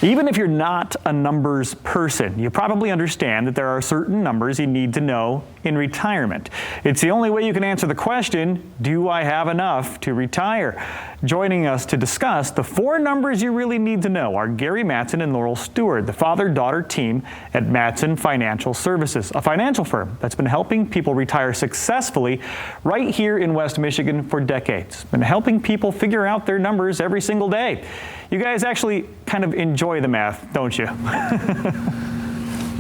Even if you're not a numbers person, you probably understand that there are certain numbers you need to know in retirement. It's the only way you can answer the question, do I have enough to retire? Joining us to discuss the 4 numbers you really need to know are Gary Mattson and Laurel Steward, the father-daughter team at Mattson Financial Services, a financial firm that's been helping people retire successfully right here in West Michigan for decades, and helping people figure out their numbers every single day. You guys actually kind of enjoy the math, don't you?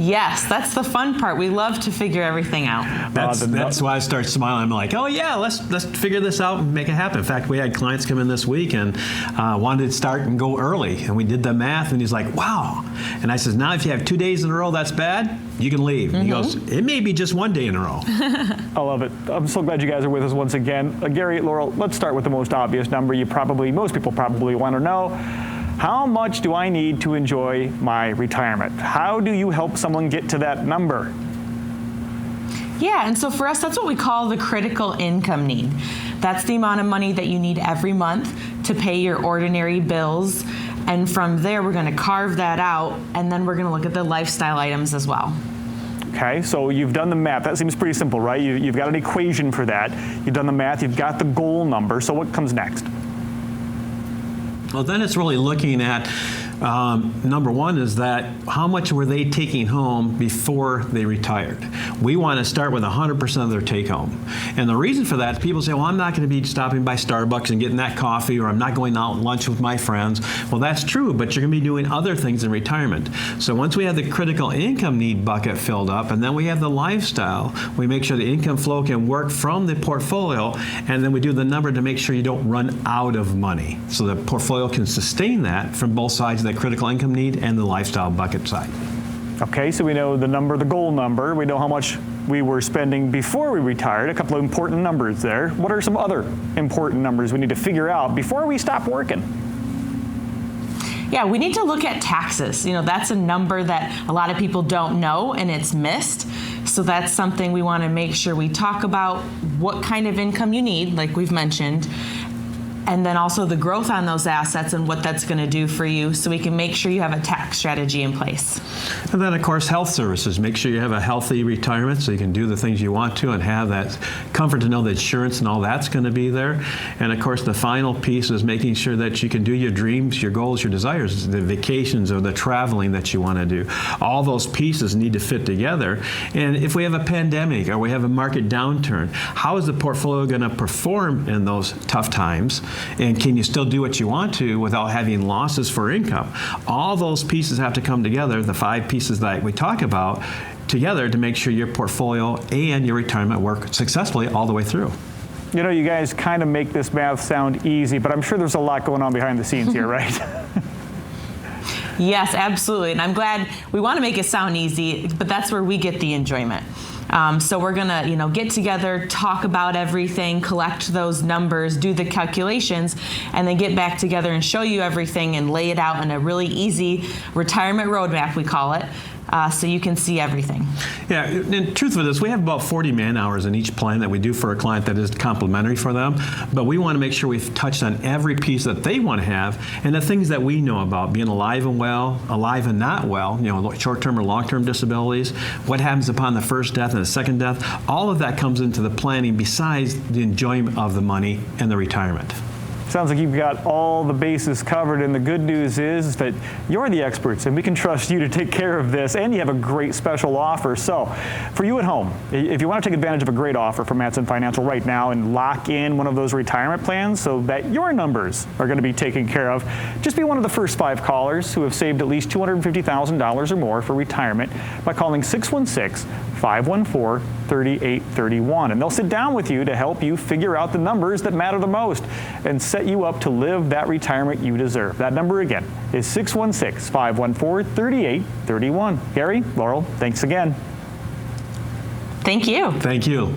Yes, that's the fun part. We love to figure everything out. That's why I start smiling. I'm like, oh yeah, let's figure this out and make it happen. In fact, we had clients come in this week and wanted to start and go early, and we did the math, and he's like, wow. And I says, now if you have 2 days in a row that's bad, you can leave. And he goes, it may be just 1 day in a row. I love it. I'm so glad you guys are with us once again. Gary, Laurel, let's start with the most obvious number most people probably want to know. How much do I need to enjoy my retirement? How do you help someone get to that number? Yeah, and so for us, that's what we call the critical income need. That's the amount of money that you need every month to pay your ordinary bills. And from there, we're going to carve that out, and then we're going to look at the lifestyle items as well. Okay, so you've done the math. That seems pretty simple, right? You've got an equation for that. You've done the math. You've got the goal number. So what comes next? Well, then it's really looking at, number one is that how much were they taking home before they retired? We want to start with 100% of their take home. And the reason for that, people say, well, I'm not going to be stopping by Starbucks and getting that coffee, or I'm not going out lunch with my friends. Well, that's true, but you're going to be doing other things in retirement. So once we have the critical income need bucket filled up, and then we have the lifestyle, we make sure the income flow can work from the portfolio, and then we do the number to make sure you don't run out of money. So the portfolio can sustain that from both sides of the critical income need and the lifestyle bucket side. Okay, so we know the number, the goal number. We know how much we were spending before we retired, a couple of important numbers there. What are some other important numbers we need to figure out before we stop working? Yeah, we need to look at taxes. You know, that's a number that a lot of people don't know, and it's missed. So that's something we want to make sure we talk about, what kind of income you need, like we've mentioned, and then also the growth on those assets and what that's going to do for you, so we can make sure you have a tax strategy in place. And then, of course, health services. Make sure you have a healthy retirement so you can do the things you want to and have that comfort to know the insurance and all that's going to be there. And, of course, the final piece is making sure that you can do your dreams, your goals, your desires, the vacations or the traveling that you want to do. All those pieces need to fit together. And if we have a pandemic or we have a market downturn, how is the portfolio going to perform in those tough times? And can you still do what you want to without having losses for income? All those pieces have to come together, the 5 pieces that we talk about, together to make sure your portfolio and your retirement work successfully all the way through. You know, you guys kind of make this math sound easy, but I'm sure there's a lot going on behind the scenes here, right? Yes, absolutely. And I'm glad we want to make it sound easy, but that's where we get the enjoyment. So we're going to, get together, talk about everything, collect those numbers, do the calculations, and then get back together and show you everything and lay it out in a really easy retirement roadmap, we call it. So you can see everything. Yeah, and truth of it is we have about 40 man hours in each plan that we do for a client that is complimentary for them, but we want to make sure we've touched on every piece that they want to have and the things that we know about being alive and well, alive and not well, short-term or long-term disabilities, what happens upon the first death and the second death. All of that comes into the planning besides the enjoyment of the money and the retirement. Sounds like you've got all the bases covered, and the good news is that you're the experts and we can trust you to take care of this, and you have a great special offer. So for you at home, if you want to take advantage of a great offer from Mattson Financial right now and lock in one of those retirement plans so that your numbers are going to be taken care of, just be one of the first 5 callers who have saved at least $250,000 or more for retirement by calling 616-514-3831. And they'll sit down with you to help you figure out the numbers that matter the most and set you up to live that retirement you deserve. That number again is 616-514-3831. Gary, Laurel, thanks again. Thank you. Thank you.